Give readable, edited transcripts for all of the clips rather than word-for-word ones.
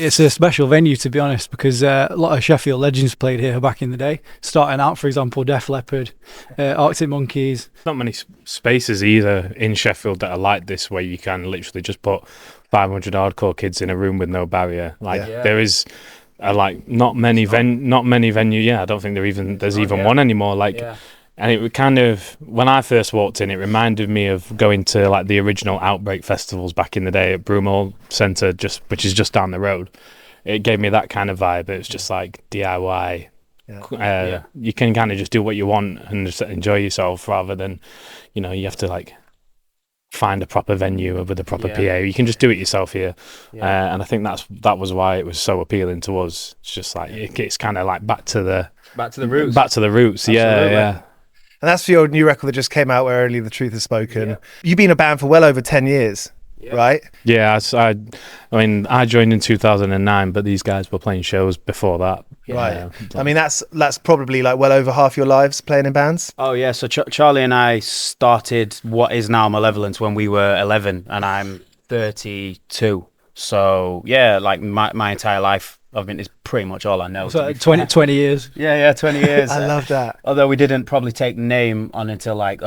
it's a special venue, to be honest, because a lot of Sheffield legends played here back in the day. Starting out, for example, Def Leppard, Arctic Monkeys. Not many spaces either in Sheffield that are like this, where you can literally just put 500 hardcore kids in a room with no barrier. There is not many venue. Yeah, I don't think there's even one anymore. And it kind of, when I first walked in, it reminded me of going to like the original Outbreak festivals back in the day at Broomhall Centre, which is just down the road. It gave me that kind of vibe. It's just like DIY. You can kind of just do what you want and just enjoy yourself, rather than, you have to like find a proper venue with a proper PA. You can just do it yourself here. And I think that was why it was so appealing to us. It's just like it's kind of like back to the roots. Absolutely. Yeah. And that's for your new record that just came out, Where Only the Truth Is Spoken. Yeah. You've been a band for well over 10 years, right? Yeah, I joined in 2009, but these guys were playing shows before that. Right. I mean, that's probably like well over half your lives playing in bands. Oh, yeah. So Charlie and I started what is now Malevolence when we were 11, and I'm 32. So, yeah, like my entire life, it's pretty much all I know. So 20 years. Yeah, 20 years. I love that. Although we didn't probably take name on until like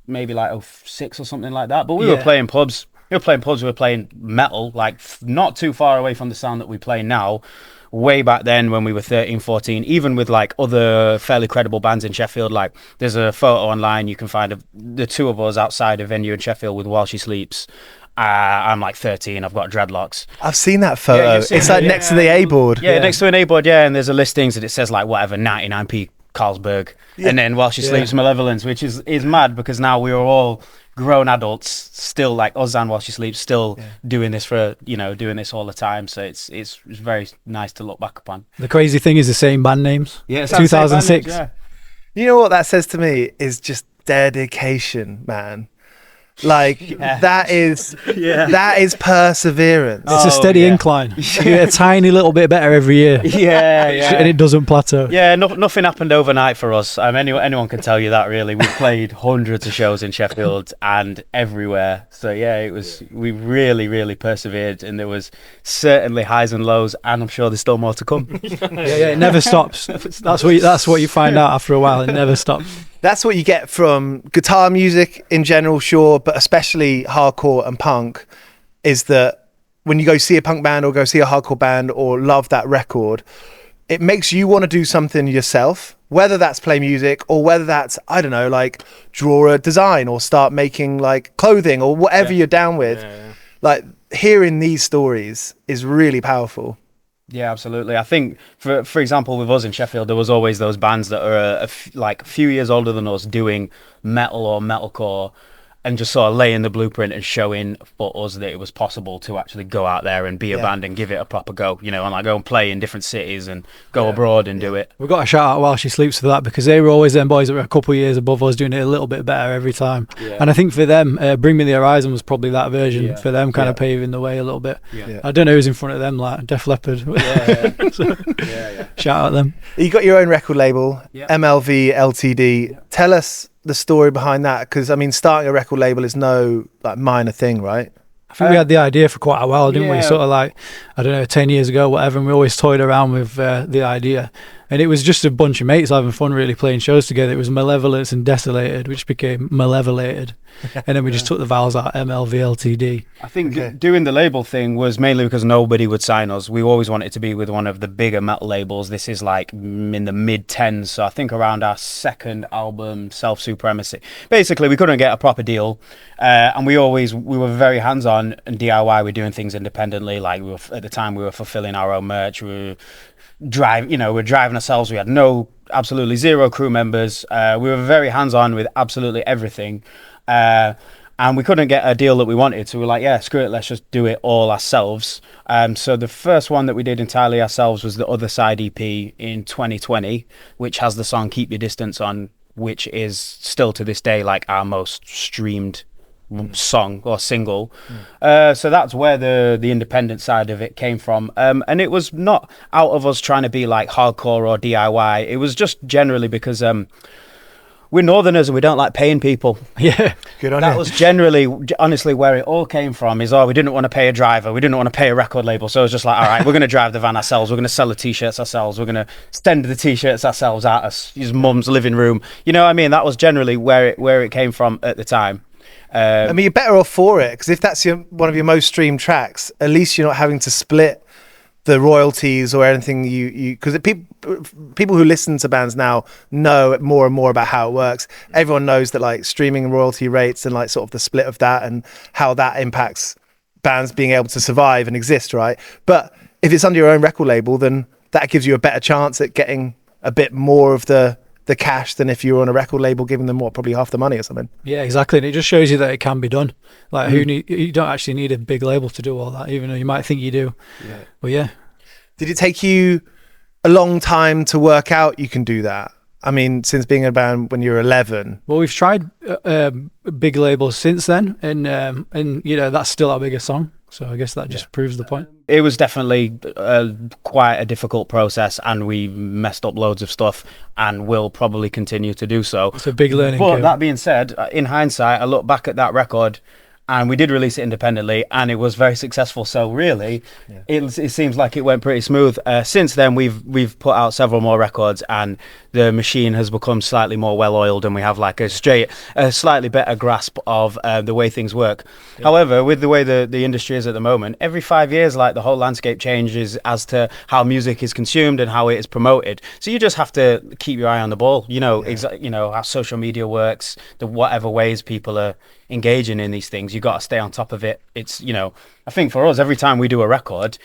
maybe like 06 or something like that. But we were playing pubs. We were playing metal, like not too far away from the sound that we play now. Way back then when we were 13, 14, even with like other fairly credible bands in Sheffield. Like there's a photo online you can find of the two of us outside a venue in Sheffield with While She Sleeps. I'm like 13. I've got dreadlocks. I've seen that photo. It's like next to the A board. Yeah, next to an A board. Yeah, and there's a listings and it says like whatever 99p Carlsberg, and then While She Sleeps Malevolence, which is mad because now we are all grown adults, still like us and While She Sleeps, still doing this doing this all the time. So it's very nice to look back upon. The crazy thing is the same band names. Yeah, it's 2006. Names, yeah. You know what that says to me is just dedication, man. Like that is perseverance. It's a steady incline. You get a tiny little bit better every year. And it doesn't plateau. Yeah, nothing happened overnight for us. Anyone can tell you that, really. We played hundreds of shows in Sheffield and everywhere. So we really, really persevered, and there was certainly highs and lows, and I'm sure there's still more to come. It never stops. That's what you find out after a while. It never stops. That's what you get from guitar music in general, sure, but especially hardcore and punk, is that when you go see a punk band or go see a hardcore band or love that record, it makes you want to do something yourself, whether that's play music or whether that's, I don't know, like draw a design or start making like clothing or whatever you're down with. Like hearing these stories is really powerful. Yeah, absolutely. I think, for example, with us in Sheffield, there was always those bands that are a few years older than us doing metal or metalcore, and just sort of laying the blueprint and showing for us that it was possible to actually go out there and be a band and give it a proper go, and like go and play in different cities and go abroad and do it. We've got a shout out While She Sleeps for that, because they were always them boys that were a couple of years above us, doing it a little bit better every time. And I think for them, Bring Me the Horizon was probably that version for them, kind of paving the way a little bit. I don't know who's in front of them, like Def Leppard. Shout out them. You got your own record label, MLV Ltd. Tell us the story behind that, because I mean, starting a record label is no like minor thing, right? I think we had the idea for quite a while, didn't we? Sort of like, I don't know, 10 years ago, whatever, and we always toyed around with the idea. And it was just a bunch of mates having fun, really, playing shows together. It was Malevolence and Desolated, which became Malevolated. And then we just took the vowels out, MLVLTD. I think doing the label thing was mainly because nobody would sign us. We always wanted to be with one of the bigger metal labels. This is like in the mid-10s, so I think around our second album, Self Supremacy. Basically, we couldn't get a proper deal, and we were very hands-on and DIY. We're doing things independently. Like at the time, we were fulfilling our own merch. We're driving ourselves. We had absolutely zero crew members. We were very hands-on with absolutely everything. And we couldn't get a deal that we wanted. So we were like, screw it, let's just do it all ourselves. So the first one that we did entirely ourselves was the Other Side EP in 2020, which has the song Keep Your Distance on, which is still to this day like our most streamed song or single. So that's where the independent side of it came from. And it was not out of us trying to be like hardcore or DIY. It was just generally because we're Northerners and we don't like paying people. Yeah. Good on That you. was generally, honestly, where it all came from is, we didn't want to pay a driver. We didn't want to pay a record label. So it was just like, all right, we're going to drive the van ourselves. We're going to sell the T-shirts ourselves. We're going to send the T-shirts ourselves out of his mum's living room. You know what I mean? That was generally where it came from at the time. I mean, you're better off for it, because if that's one of your most streamed tracks, at least you're not having to split the royalties or anything. Because people who listen to bands now know more and more about how it works. Everyone knows that like streaming and royalty rates and like sort of the split of that and how that impacts bands being able to survive and exist, right? But if it's under your own record label, then that gives you a better chance at getting a bit more of the cash than if you were on a record label giving them probably half the money or something. Yeah, exactly. And it just shows you that it can be done. Like you don't actually need a big label to do all that, even though you might think you do. Yeah. But yeah. Did it take you a long time to work out you can do that? I mean, since being in a band when you were 11. Well, we've tried big labels since then, and you know, that's still our biggest song. So I guess that just proves the point. It was definitely quite a difficult process, and we messed up loads of stuff and will probably continue to do so. It's a big learning But curve. that being said, in hindsight, I look back at that record and we did release it independently and it was very successful. So really, it seems like it went pretty smooth. Since then, we've put out several more records and the machine has become slightly more well-oiled and we have like a slightly better grasp of the way things work. Yeah. However, with the way the industry is at the moment, every 5 years, like the whole landscape changes as to how music is consumed and how it is promoted. So you just have to keep your eye on the ball, you know, you know, how social media works, the whatever ways people are engaging in these things. You got to stay on top of it. It's, you know, I think for us, every time we do a record,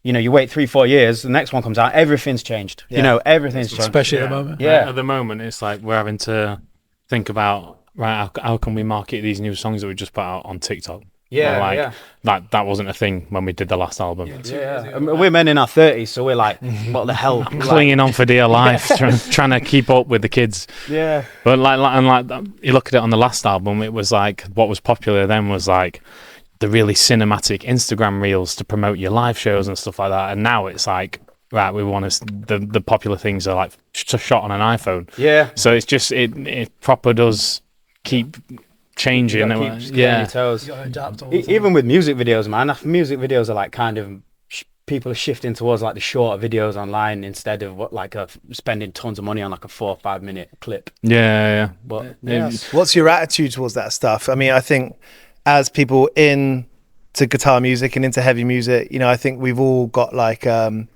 you know, you wait 3-4 years, the next one comes out, everything's changed. Yeah. You know, everything's changed. Especially at the moment. Yeah. At the moment, it's like we're having to think about, right, how can we market these new songs that we just put out on TikTok? Yeah, that wasn't a thing when we did the last album. We're men in our 30s, so we're like, what the hell? Clinging on for dear life, trying to keep up with the kids. Yeah. But like you look at it on the last album, it was like what was popular then was like the really cinematic Instagram reels to promote your live shows and stuff like that. And now it's like, right, we want to. The popular things are like shot on an iPhone. Yeah. So it's just it proper does keep changing. Your toes. Even with music videos, man, music videos are like kind of people are shifting towards like the shorter videos online instead of spending tons of money on like a 4 or 5 minute clip. Yeah. But what's your attitude towards that stuff? I mean, I think as people into guitar music and into heavy music, you know, I think we've all got like a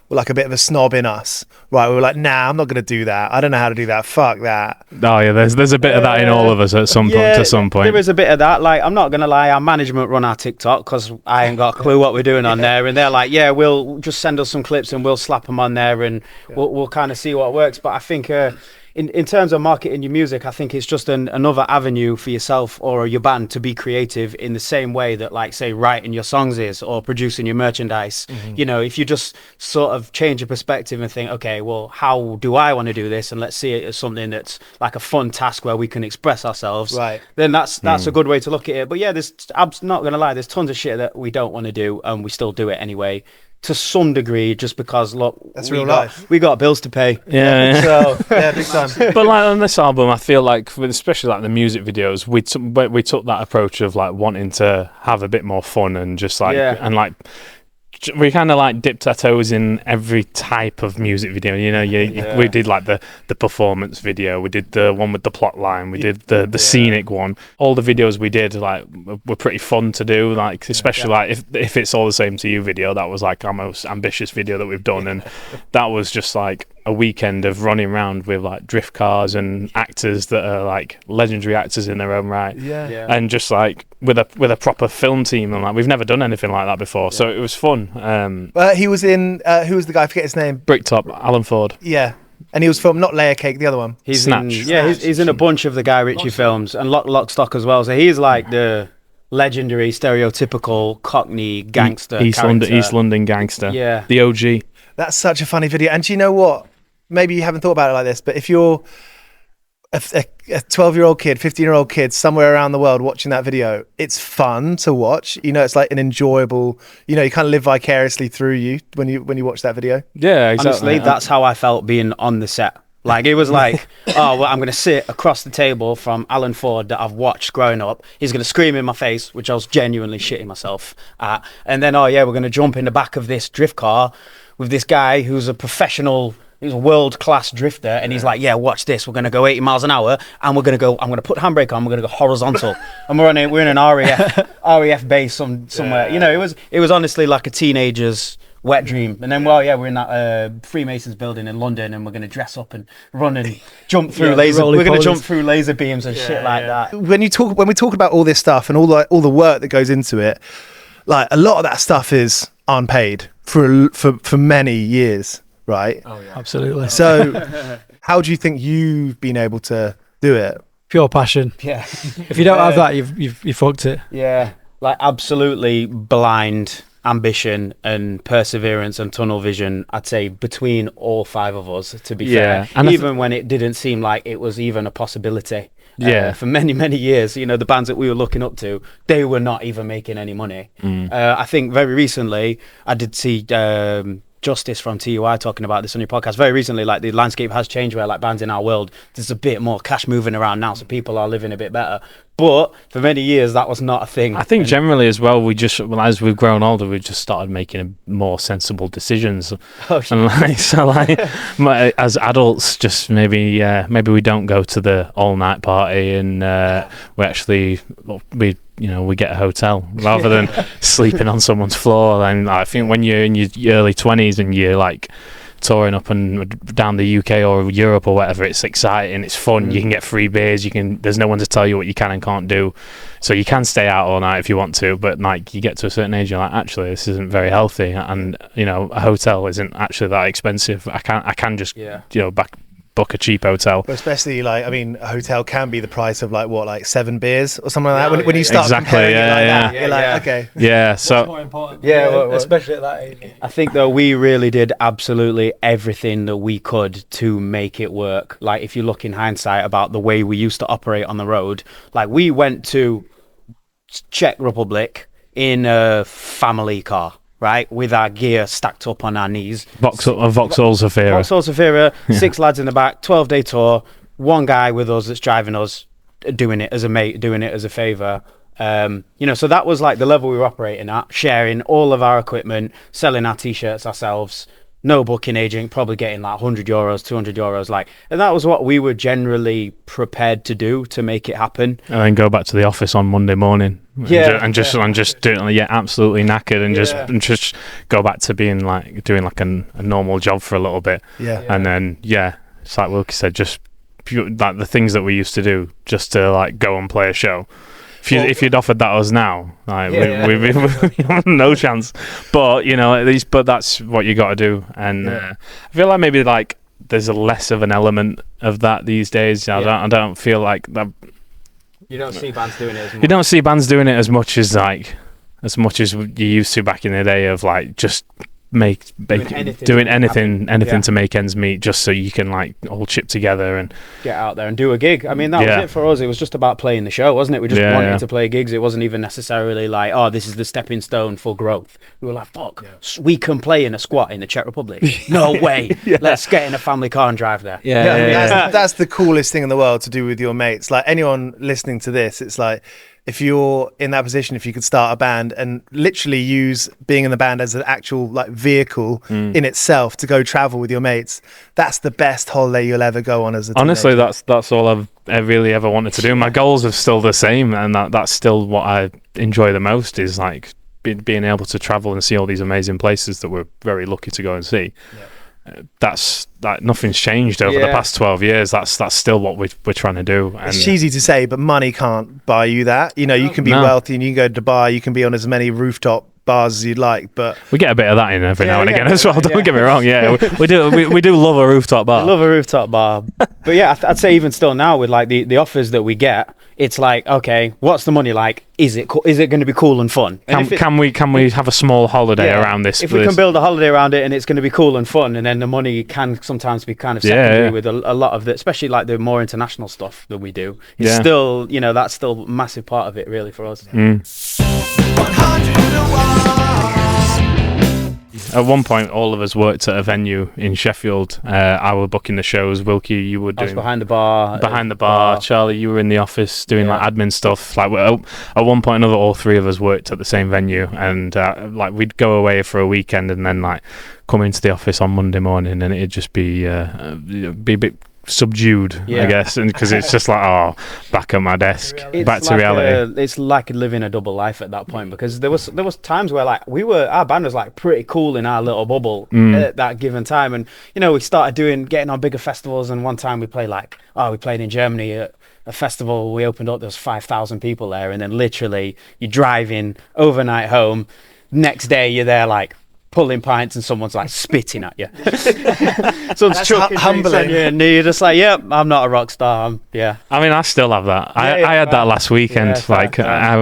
bit of a snob in us, right? We're like, nah, I'm not going to do that. I don't know how to do that. Fuck that. Oh yeah, there's a bit of that in all of us at some point. To some point, there is a bit of that. Like, I'm not going to lie, our management run our TikTok because I ain't got a clue what we're doing on there, and they're like, yeah, we'll just send us some clips and we'll slap them on there, and we'll kind of see what works. But I think in terms of marketing your music, I think it's just another avenue for yourself or your band to be creative in the same way that, like, say, writing your songs is or producing your merchandise. Mm-hmm. You know, if you just sort of change your perspective and think, okay, well, how do I want to do this? And let's see it as something that's like a fun task where we can express ourselves. Right. Then that's a good way to look at it. But yeah, I'm not going to lie, there's tons of shit that we don't want to do and we still do it anyway. To some degree, just because look, that's real life. We got bills to pay. Yeah. So big time. But like on this album, I feel like, especially like the music videos, we took that approach of like wanting to have a bit more fun and just like and like we kind of like dipped our toes in every type of music video. You know, we did like the performance video, we did the one with the plot line, we did the scenic one. All the videos we did like were pretty fun to do. Like especially like if it's all the same to you video, that was like our most ambitious video that we've done, and that was just like a weekend of running around with like drift cars and actors that are like legendary actors in their own right, and just like with a proper film team, and like we've never done anything like that before, so it was fun. He was in who was the guy? I forget his name. Bricktop, Alan Ford. Yeah, and he was filmed not Layer Cake, the other one. He's Snatch. He's in a bunch of the Guy Ritchie films and Lock, Stock as well. So he's like the legendary, stereotypical Cockney gangster, East London gangster. Yeah, the OG. That's such a funny video. And do you know what? Maybe you haven't thought about it like this, but if you're a 12-year-old kid, 15-year-old kid somewhere around the world watching that video, it's fun to watch. You know, it's like an enjoyable, you know, you kind of live vicariously through you when you watch that video. Yeah, exactly. Honestly, that's how I felt being on the set. Like, it was like, oh, well, I'm going to sit across the table from Alan Ford that I've watched growing up. He's going to scream in my face, which I was genuinely shitting myself at. And then, oh, yeah, we're going to jump in the back of this drift car with this guy who's a professional, he's a world-class drifter. And he's like, yeah, watch this. We're going to go 80 miles an hour and I'm going to put the handbrake on. We're going to go horizontal. And we're in an RAF base somewhere. You know, it was honestly like a teenager's wet dream. And then, well, yeah, we're in that Freemasons building in London, and we're going to dress up and run and jump through we're going to jump through laser beams and shit like that. When we talk about all this stuff and all the work that goes into it, like, a lot of that stuff is unpaid for many years, right? Oh yeah, absolutely. So how do you think you've been able to do it? Pure passion. Yeah. If you don't have that, you've fucked it. Yeah, like, absolutely blind ambition and perseverance and tunnel vision, I'd say, between all 5 of us, to be fair. And even when it didn't seem like it was even a possibility. For many years, you know, the bands that we were looking up to, they were not even making any money. I think very recently I did see Justice from TUI talking about this on your podcast very recently. Like, the landscape has changed where, like, bands in our world, there's a bit more cash moving around now, so people are living a bit better. But for many years that was not a thing. I think generally as well, as we've grown older, we've just started making more sensible decisions. And as adults, just maybe we don't go to the all night party, and we get a hotel rather than sleeping on someone's floor. And I think when you're in your early 20s and you're like touring up and down the UK or Europe or whatever, it's exciting, it's fun. You can get free beers, there's no one to tell you what you can and can't do, so you can stay out all night if you want to, but like, you get to a certain age, you're like, actually, this isn't very healthy, and you know, a hotel isn't actually that expensive. I can just book a cheap hotel. But especially, like, I mean, a hotel can be the price of like 7 beers or something like that. When you start comparing that, you're like, okay. Yeah, so what's more important? Especially at that age. I think, though, we really did absolutely everything that we could to make it work. Like, if you look in hindsight about the way we used to operate on the road, like, we went to Czech Republic in a family car, right, with our gear stacked up on our knees. Vauxhall Zafira, 6 lads in the back, 12-day tour, 1 guy with us that's driving us, doing it as a mate, doing it as a favour. You know, so that was like the level we were operating at, sharing all of our equipment, selling our t-shirts ourselves, no booking agent, probably getting like €100, €200, like, and that was what we were generally prepared to do to make it happen. And then go back to the office on Monday morning, and just doing, absolutely knackered, and just go back to being like doing like a normal job for a little bit, and then it's like Wilkie said, just like the things that we used to do just to like go and play a show. If you'd offered that us now, like, we have no chance. But you know, but that's what you got to do. And I feel like maybe like there's a less of an element of that these days. I don't feel like that. You don't see bands doing it as much. You don't see bands doing it as much as you used to back in the day of like just doing anything to make ends meet, just so you can like all chip together and get out there and do a gig. I mean, that was it for us. It was just about playing the show, wasn't it? We just wanted to play gigs. It wasn't even necessarily like, oh, this is the stepping stone for growth. We were like, fuck, we can play in a squat in the Czech Republic. No way. Let's get in a family car and drive there. That's the coolest thing in the world to do with your mates. Like, anyone listening to this, it's like, if you're in that position, if you could start a band and literally use being in the band as an actual like vehicle in itself to go travel with your mates, that's the best holiday you'll ever go on as a teenager. Honestly, that's all I've really ever wanted to do. My goals are still the same, and that's still what I enjoy the most, is like being able to travel and see all these amazing places that we're very lucky to go and see. That's nothing's changed over the past 12 years. That's still what we're trying to do. And it's cheesy to say, but money can't buy you that. You know, you can be wealthy and you can go to Dubai, you can be on as many rooftop bars as you'd like, but we get a bit of that in every now and again as well. Don't get me wrong. We do love a rooftop bar. Love a rooftop bar. But I'd say even still now with like the offers that we get, it's like, okay, what's the money like? Is it going to be cool and fun? Can we have a small holiday around this? If we can build a holiday around it and it's going to be cool and fun, and then the money can sometimes be kind of secondary with a lot of the, especially like the more international stuff that we do. It's still, you know, that's still a massive part of it really for us. At one point, all of us worked at a venue in Sheffield. I was booking the shows. Wilkie, you were doing... I was behind the bar. Behind the bar. Charlie, you were in the office doing like admin stuff. Like at one point or another, all three of us worked at the same venue, and like we'd go away for a weekend and then like come into the office on Monday morning, and it'd just be a bit subdued, I guess, and because it's just like back at my desk, back to reality. It's like living a double life at that point, because there was times where like our band was like pretty cool in our little bubble at that given time, and we started getting on bigger festivals, and one time we played in Germany at a festival. We opened up, there was 5,000 people there, and then literally you're driving overnight home, next day you're there like pulling pints and someone's like spitting at you. Someone's chucking drinks at you, and you're just like, yep, I'm not a rock star. I mean, I still have that. I had that last weekend. I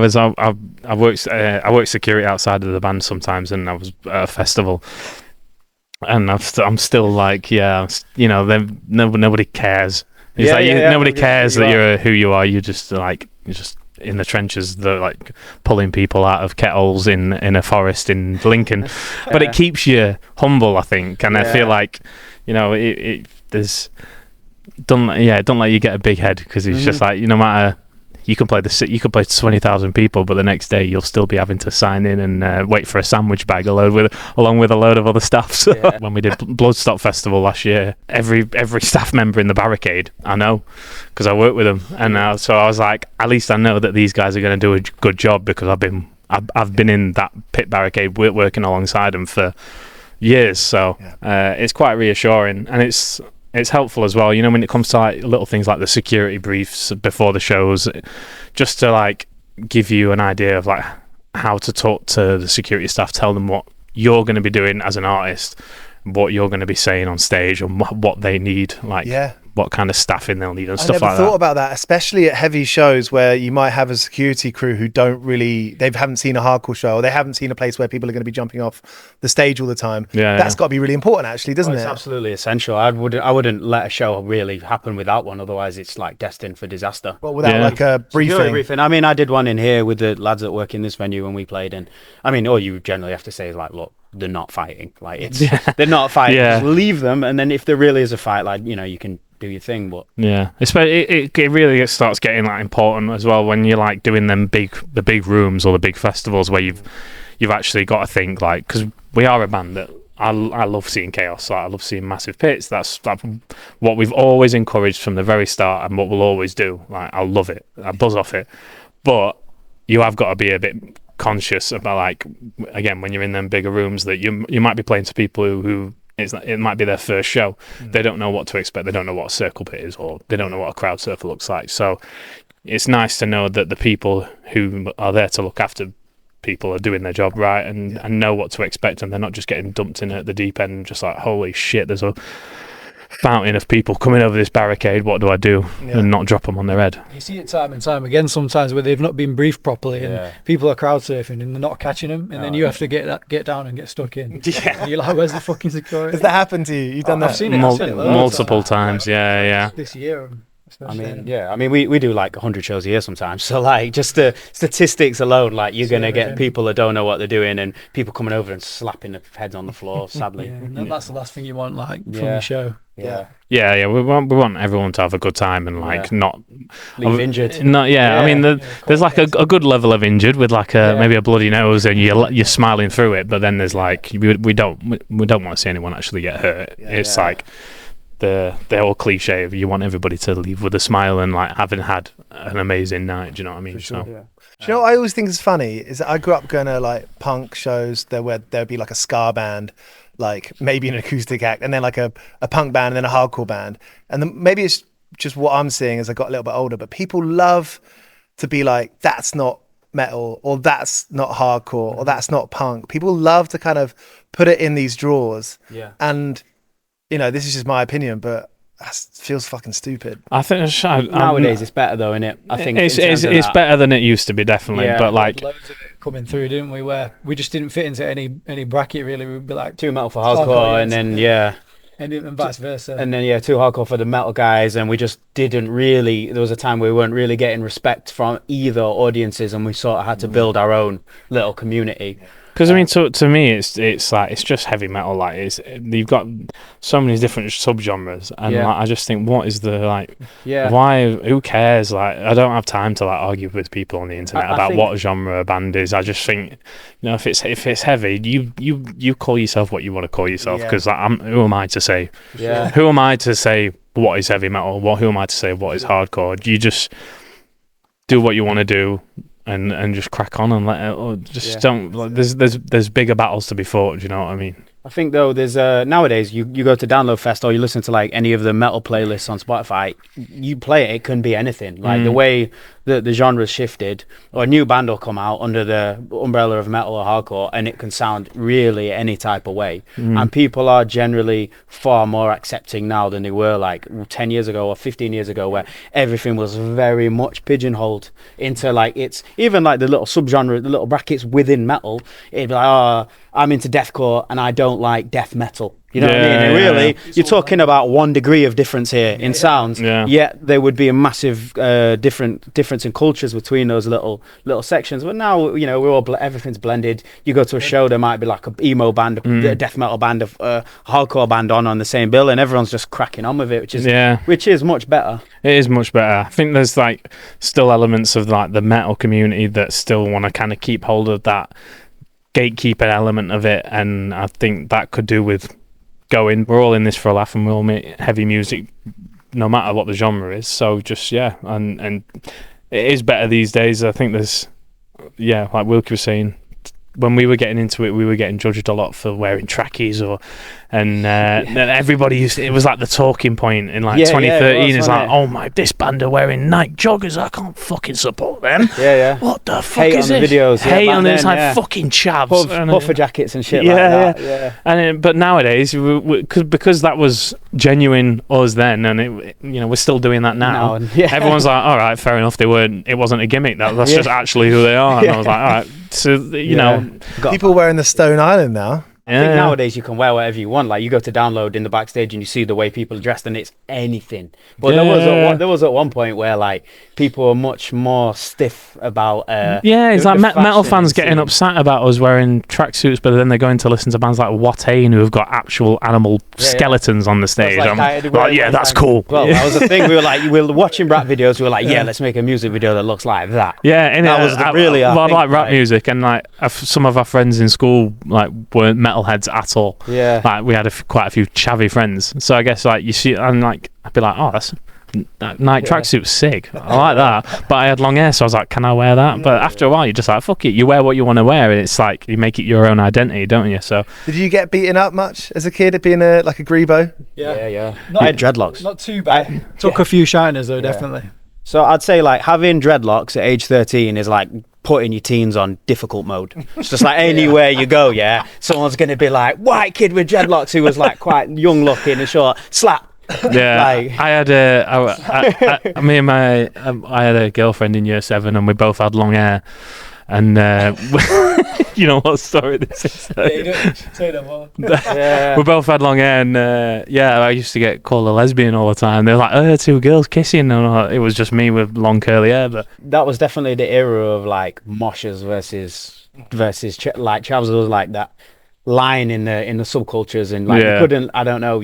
worked security outside of the band sometimes, and I was at a festival, and I'm still like, nobody cares. Nobody cares that you're who you are. You're just in the trenches, like pulling people out of kettles in a forest in Lincoln. But it keeps you humble, I think, and I feel like don't let you get a big head, because it's just like, no matter, you can play 20,000 people, but the next day you'll still be having to sign in and wait for a sandwich bag along with a load of other staff. So when we did Bloodstock Festival last year, every staff member in the barricade I know, because I work with them, and so I was like, at least I know that these guys are going to do a good job, because I've been in that pit barricade working alongside them for years. So it's quite reassuring, and it's helpful as well, when it comes to like little things like the security briefs before the shows, just to like give you an idea of like how to talk to the security staff, tell them what you're going to be doing as an artist, what you're going to be saying on stage, and what they need, like what kind of staffing they'll need and stuff like that. I never thought about that, especially at heavy shows where you might have a security crew who they haven't seen a hardcore show, or they haven't seen a place where people are going to be jumping off the stage all the time. That's got to be really important, actually, doesn't it? It's absolutely essential. I wouldn't let a show really happen without one, otherwise it's like destined for disaster. Well, without like a briefing. I mean, I did one in here with the lads that work in this venue when we played, and I mean, all you generally have to say is like, look, they're not fighting. Like they're not fighting. Just leave them, and then if there really is a fight, like you can do your thing. But it really starts getting like important as well when you're like doing the big rooms or the big festivals where you've actually got to think, like, because we are a band that I love seeing chaos. Like, I love seeing massive pits. That's what we've always encouraged from the very start, and what we'll always do. Like, I love it. I buzz off it, but you have got to be a bit conscious about, like, again, when you're in them bigger rooms, that you might be playing to people who it might be their first show. They don't know what to expect. They don't know what a circle pit is, or they don't know what a crowd surfer looks like. So it's nice to know that the people who are there to look after people are doing their job right, and know what to expect, and they're not just getting dumped in at the deep end, just like, holy shit, there's a fountain of people coming over this barricade, what do I do? And not drop them on their head. You see it time and time again sometimes where they've not been briefed properly, and people are crowd surfing and they're not catching them, and then you have to get down and get stuck in. And you're like, where's the fucking security? Has that happened to you? You've done that? I've seen it multiple times. This year. I mean, we do like 100 shows a year sometimes. So like, just the statistics alone, like, you're going to get people that don't know what they're doing, and people coming over and slapping their heads on the floor, sadly. That's the last thing you want, like, from your show. Yeah. We want everyone to have a good time, and like not leave injured. I mean, there's like a good level of injured with like maybe a bloody nose, and you're smiling through it. But then there's like, we don't want to see anyone actually get hurt. It's like the whole cliche of you want everybody to leave with a smile and like having had an amazing night. Do you know what I mean? For sure. Do you know what I always think is funny is that I grew up going to like punk shows where there'd be like a ska band, like maybe an acoustic act, and then like a punk band, and then a hardcore band. And then maybe it's just what I'm seeing as I got a little bit older, but people love to be like, that's not metal, or that's not hardcore, or that's not punk. People love to kind of put it in these drawers. And this is just my opinion, but that feels fucking stupid. I think nowadays it's better though, isn't it? I think it's better than it used to be, definitely. But like, loads of it coming through, didn't we? Where we just didn't fit into any bracket really. We'd be like too metal for hardcore, and then and vice versa. And then too hardcore for the metal guys, and we just didn't really. There was a time where we weren't really getting respect from either audiences, and we sort of had to build our own little community. Because I mean, to me, it's like it's just heavy metal. Like you've got so many different subgenres, and like, I just think, what is the like? Why? Who cares? Like, I don't have time to like argue with people on the internet about what genre a band is. I just think, if it's heavy, you call yourself what you want to call yourself. Because who am I to say? Yeah. Who am I to say what is heavy metal? Who am I to say what is hardcore? You just do what you want to do. And just crack on and let it. Or just don't. Like, there's bigger battles to be fought. Do you know what I mean? I think though there's nowadays you go to Download Fest or you listen to like any of the metal playlists on Spotify, you play it can be anything. Like the way the genre's shifted, or a new band will come out under the umbrella of metal or hardcore and it can sound really any type of way. And people are generally far more accepting now than they were like 10 years ago or 15 years ago, where everything was very much pigeonholed into like, it's even like the little subgenre, the little brackets within metal. It'd be like, I'm into deathcore and I don't like death metal. You know what I mean? And really, you're talking about 1 degree of difference here in sounds. Yet there would be a massive difference in cultures between those little sections. But now, we're all everything's blended. You go to a show, there might be like a emo band, a death metal band, a hardcore band on the same bill, and everyone's just cracking on with it, which is much better. It is much better. I think there's like still elements of like the metal community that still want to kind of keep hold of that gatekeeper element of it, and I think that could do with we're all in this for a laugh and we'll make heavy music no matter what the genre is. So just and it is better these days. I think there's like Wilkie was saying, when we were getting into it, we were getting judged a lot for wearing trackies, and everybody it was like the talking point in like 2013. It's like, oh my, this band are wearing Nike joggers. I can't fucking support them. What the fuck hate is on this? The videos. Hate on this, like fucking chavs, puffer jackets and shit like that. And but nowadays, because that was genuine us then, and we're still doing that now. Everyone's like, all right, fair enough. It wasn't a gimmick. That's just actually who they are. And I was like, all right. So people wearing the Stone Island now. I think nowadays you can wear whatever you want. Like you go to Download in the backstage and you see the way people are dressed and it's anything. But there was at one point where like people were much more stiff about it's like metal fans getting upset about us wearing tracksuits, but then they're going to listen to bands like Watain who have got actual animal skeletons on the stage. That's cool. Well, that was the thing. We were watching rap videos. We were like, let's make a music video that looks like that. And that was really. I like rap music, and like some of our friends in school like weren't metalheads at all. Like we had quite a few chavvy friends. So I guess like you see, and like I'd be like, oh, that Nike tracksuit's sick. I like that. But I had long hair, so I was like, can I wear that? But after a while, you're just like, fuck it. You wear what you want to wear, and it's like you make it your own identity, don't you? So did you get beaten up much as a kid at being a grebo? I had dreadlocks. Not too bad. Took a few shiners though, definitely. So I'd say like having dreadlocks at age 13 is like putting your teens on difficult mode. It's just like anywhere you go, someone's going to be like, white kid with dreadlocks who was like quite young looking and short, slap. I had I had a girlfriend in year 7 and we both had long hair. And you know what story this is? Say that more. We both had long hair, and I used to get called a lesbian all the time. They're like, 2 girls kissing, and it was just me with long curly hair. But that was definitely the era of like moshers versus like Travis was like that line in the subcultures, and like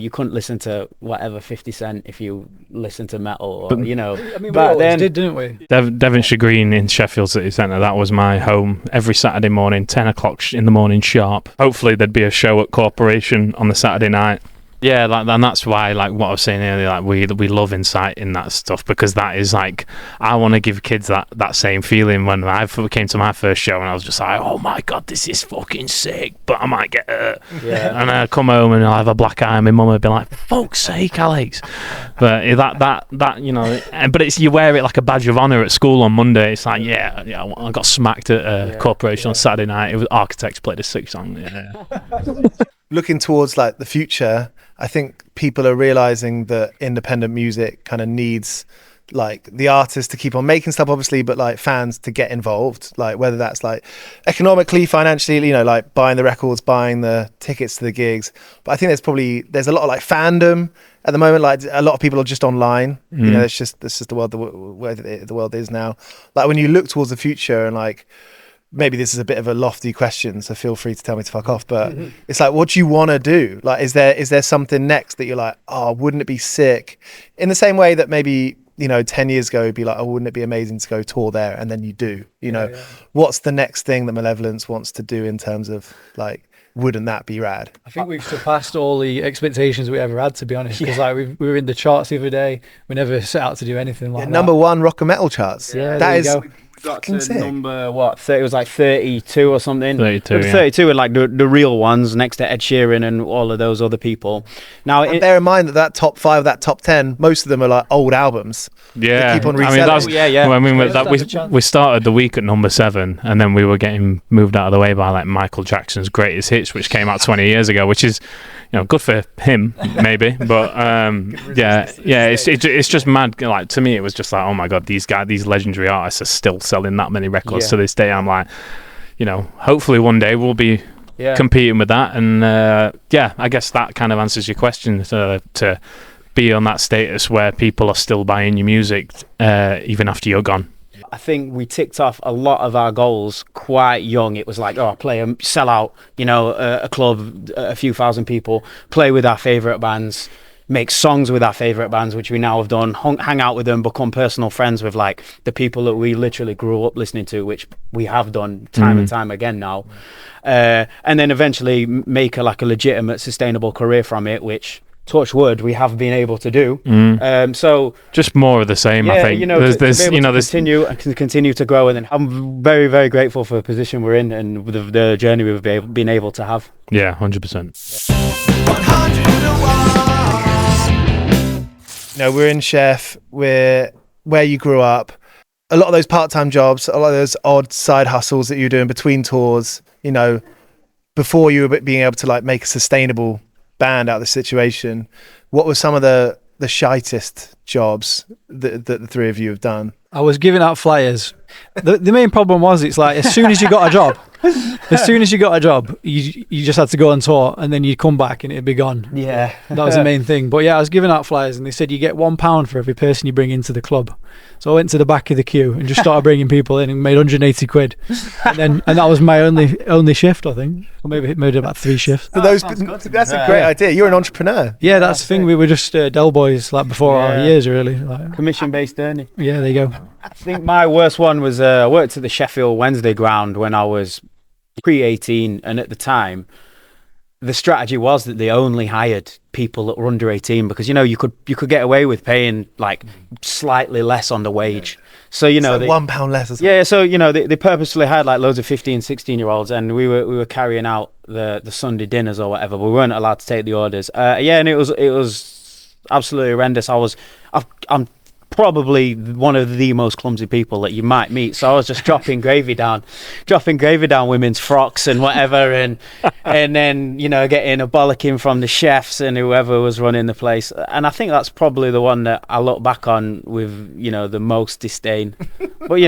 you couldn't listen to whatever 50 Cent if you listened to metal, or I mean, but then didn't we? Devonshire Green in Sheffield City Centre, that was my home every Saturday morning, 10 o'clock in the morning sharp. Hopefully there'd be a show at Corporation on the Saturday night. And that's why, like what I was saying earlier, like we love inciting that stuff, because that is like, I want to give kids that same feeling. When I came to my first show and I was just like, oh my god, this is fucking sick, but I might get hurt. And I come home and I'll have a black eye and my mum would be like, fuck's sake, Alex. But that but it's, you wear it like a badge of honour at school on Monday. It's like, I got smacked at Corporation on Saturday night. It was Architects played a sick song. Looking towards like the future, I think people are realizing that independent music kind of needs like the artists to keep on making stuff, obviously, but like fans to get involved, like whether that's like economically, financially, like buying the records, buying the tickets to the gigs. But I think there's a lot of like fandom at the moment. Like a lot of people are just online. It's just the world the world is now. Like when you look towards the future and like maybe this is a bit of a lofty question, so feel free to tell me to fuck off, but it's like, what do you want to do? Like, is there something next that you're like, oh, wouldn't it be sick? In the same way that maybe, 10 years ago, it'd be like, oh, wouldn't it be amazing to go tour there? And then you do, what's the next thing that Malevolence wants to do in terms of like, wouldn't that be rad? I think we've surpassed all the expectations we ever had, to be honest. Because like we were in the charts the other day. We never set out to do anything like that. Number one rock and metal charts. Yeah, that is Fucking sick. Number it was like 32 or something. 32, yeah. 32 are like the real ones next to Ed Sheeran and all of those other people. Now, and bear in mind that top 5, that top 10, most of them are like old albums. Yeah, They keep on reselling. We started the week at number 7, and then we were getting moved out of the way by like Michael Jackson's Greatest Hits, which came out 20 years ago, which is good for him maybe, but it's just mad. Like, to me, it was just like, oh my god, these legendary artists are still selling that many records to this day. I'm like, hopefully one day we'll be competing with that, and I guess that kind of answers your question, to be on that status where people are still buying your music even after you're gone. I think we ticked off a lot of our goals quite young. It was like, sell out, a club, a few thousand people, play with our favourite bands, make songs with our favourite bands, which we now have done, hang out with them, become personal friends with like the people that we literally grew up listening to, which we have done time and time again now. And then eventually make a legitimate, sustainable career from it, which, touch wood, we have been able to do. So just more of the same. I think continue to grow, and then I'm very, very grateful for the position we're in and the journey we've been able to have. Yeah, 100%. We're in Sheff, we're where you grew up. A lot of those part-time jobs, a lot of those odd side hustles that you're doing between tours, before you were being able to like make a sustainable band out of the situation, what were some of the shitest jobs that the three of you have done? I was giving out flyers. The main problem was, it's like, as soon as you got a job, you just had to go on tour, and then you'd come back and it'd be gone. Yeah. That was the main thing. But yeah, I was giving out flyers, and they said you get £1 for every person you bring into the club. So I went to the back of the queue and just started bringing people in and made 180 quid. And that was my only shift, I think. Or maybe about 3 shifts. So that's a great idea. You're an entrepreneur. Yeah, that's the thing. We were just Del Boys like before our years, really. Like, commission-based earning. Yeah, there you go. I think my worst one was I worked at the Sheffield Wednesday ground when I was pre-18, and at the time the strategy was that they only hired people that were under 18 because you could get away with paying like slightly less on the wage. So like £1 less or something. Yeah, so they purposely hired like loads of 15, 16-year-olds, and we were carrying out the Sunday dinners or whatever, but we weren't allowed to take the orders. And it was absolutely horrendous. I'm probably one of the most clumsy people that you might meet, so I was just dropping gravy down women's frocks and whatever, and then getting a bollocking from the chefs and whoever was running the place. And I think that's probably the one that I look back on with the most disdain. But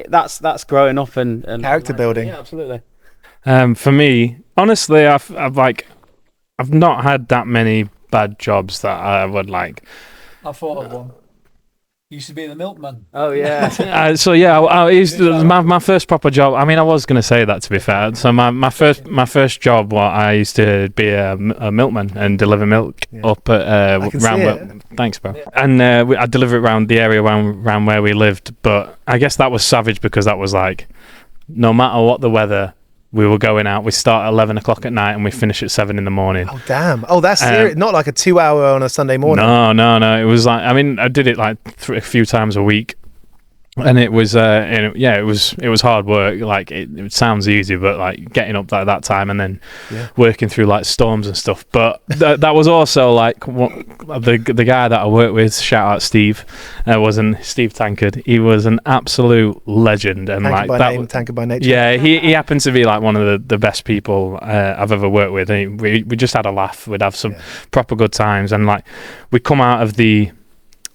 that's growing up and character building. Yeah, absolutely. For me, honestly, I've not had that many bad jobs that I would like. I thought of one. Used to be the Milkman. Oh yeah. My first proper job. I mean, I was going to say that, to be fair. So my first job, I used to be a milkman and deliver milk up at around. Thanks, bro. Yeah. And I deliver it around the area around where we lived. But I guess that was savage because that was like, no matter what the weather, we were going out. We start at 11 o'clock at night and we finish at 7 in the morning. Oh, damn. Oh, that's serious. Not like a 2-hour on a Sunday morning. No. It was like, I mean, I did it like a few times a week. And it was, it was hard work. Like it sounds easy, but like getting up at that time and then working through like storms and stuff. But that was also like the guy that I worked with. Shout out Steve. Wasn't Steve Tankard? He was an absolute legend, and Tankard by nature. Yeah, he happened to be like one of the best people I've ever worked with. And we just had a laugh. We'd have some proper good times, and like we come out of the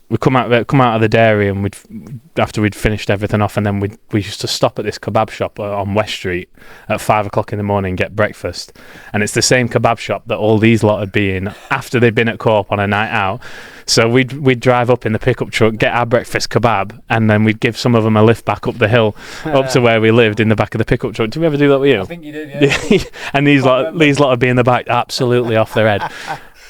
we come out of the dairy, and after we'd finished everything off, and then we used to stop at this kebab shop on West Street at 5 o'clock in the morning, get breakfast, and it's the same kebab shop that all these lot would be in after they'd been at Co-op on a night out. So we'd drive up in the pickup truck, get our breakfast kebab, and then we'd give some of them a lift back up the hill, up to where we lived in the back of the pickup truck. Did we ever do that with you? I think you did, yeah. And these lot would be in the back, absolutely off their head.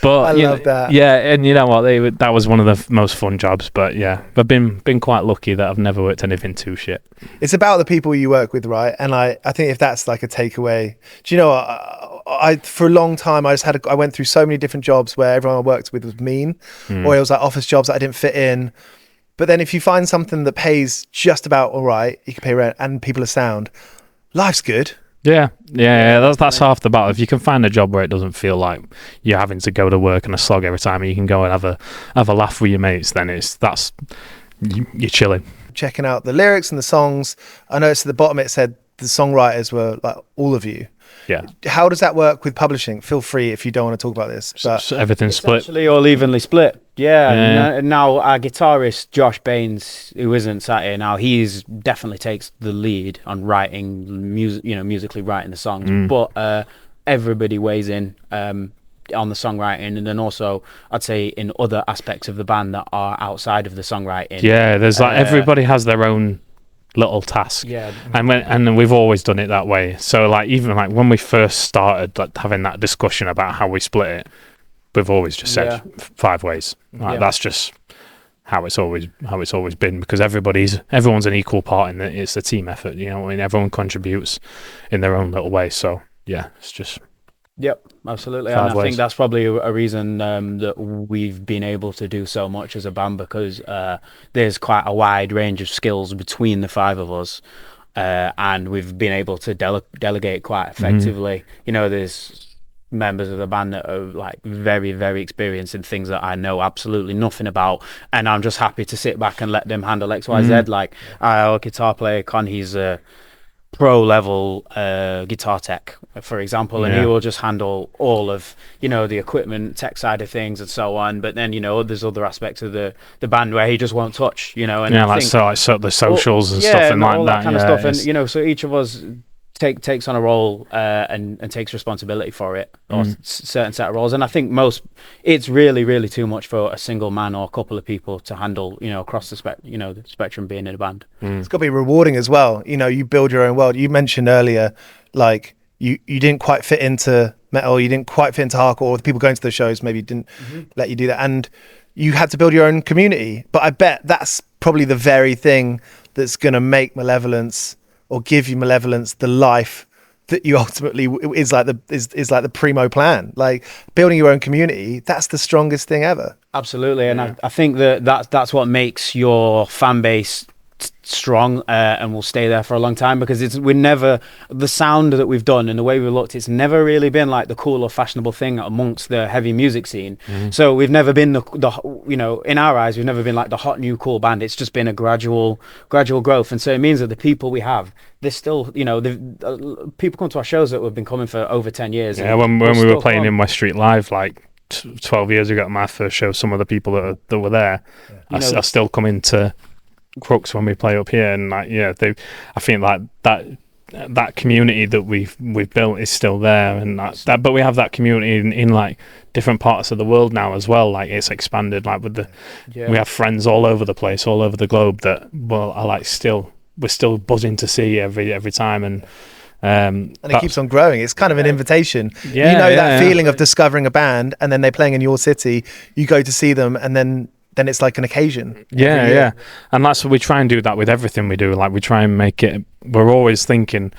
But I love that. Yeah, and you know what? That was one of the most fun jobs. But yeah, I've been quite lucky that I've never worked anything too shit. It's about the people you work with, right? And I think if that's like a takeaway, do you know what? I for a long time I went through so many different jobs where everyone I worked with was mean, or it was like office jobs that I didn't fit in. But then if you find something that pays just about all right, you can pay rent and people are sound, life's good. Yeah. That's half the battle. If you can find a job where it doesn't feel like you're having to go to work and a slog every time, and you can go and have a laugh with your mates, then you're chilling. Checking out the lyrics and the songs, I noticed at the bottom it said the songwriters were like all of you. Yeah. How does that work with publishing? Feel free if you don't want to talk about this. But so everything's split. Essentially all evenly split. Yeah. Now our guitarist Josh Baines, who isn't sat here now, he's definitely takes the lead on writing music, musically writing the songs. But everybody weighs in on the songwriting, and then also I'd say in other aspects of the band that are outside of the songwriting. Yeah, there's like everybody has their own little task, and we've always done it that way. So like even like when we first started like having that discussion about how we split it, we've always just said 5 ways. Like that's just how it's always been, because everyone's an equal part in it. It's a team effort, you know. I mean, everyone contributes in their own little way. So yeah, it's just. Yep, absolutely. And I think that's probably a reason that we've been able to do so much as a band, because there's quite a wide range of skills between the 5 of us, and we've been able to delegate quite effectively. You know, there's members of the band that are like very, very experienced in things that I know absolutely nothing about, and I'm just happy to sit back and let them handle X, Y, Z. Like our guitar player Con, he's a pro level guitar tech, for example, and he will just handle all of the equipment tech side of things and so on. But then there's other aspects of the band where he just won't touch, and I think, the socials and stuff and like all that kind of yeah, stuff. And so each of us takes on a role and takes responsibility for it, or certain set of roles. And I think it's really, really too much for a single man or a couple of people to handle, across the the spectrum being in a band. It's got to be rewarding as well. You build your own world. You mentioned earlier, like you didn't quite fit into metal, you didn't quite fit into hardcore, or the people going to the shows maybe didn't let you do that, and you had to build your own community. But I bet that's probably the very thing that's going to make Malevolence, or give you Malevolence, the life that you ultimately is like the primo plan. Like building your own community, that's the strongest thing ever. Absolutely, and I think that's what makes your fan base strong, and will stay there for a long time, because the sound that we've done and the way we looked, it's never really been like the cool or fashionable thing amongst the heavy music scene. So we've never been the in our eyes, we've never been like the hot new cool band. It's just been a gradual growth, and so it means that the people we have, there's still people come to our shows that have been coming for over 10 years. Yeah, when we were playing in West Street Live like 12 years ago at my first show, some of the people that were there are still coming to Crooks when we play up here, and I think like that community that we've built is still there, and that but we have that community in like different parts of the world now as well. Like it's expanded, like we have friends all over the place, all over the globe that we're still buzzing to see every time, and it keeps on growing. It's kind of an invitation. That feeling of discovering a band and then they're playing in your city, you go to see them, and then it's like an occasion. Yeah. And that's what we try and do that with everything we do. Like we try and make it, we're always thinking,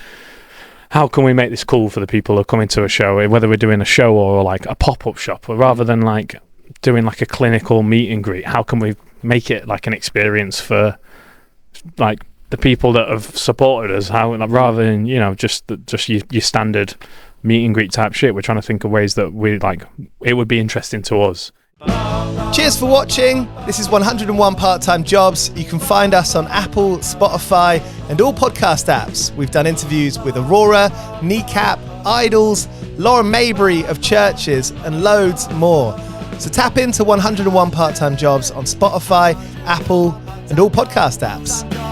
how can we make this cool for the people who are coming to a show, whether we're doing a show or like a pop-up shop, or rather than like doing like a clinical meet and greet, how can we make it like an experience for like the people that have supported us, rather than, just your standard meet and greet type shit. We're trying to think of ways that it would be interesting to us. Cheers for watching. This is 101 Part-Time Jobs. You can find us on Apple, Spotify, and all podcast apps. We've done interviews with Aurora, Kneecap, Idols, Lauren Mabry of Churches, and loads more. So tap into 101 part-time jobs on Spotify, Apple, and all podcast apps.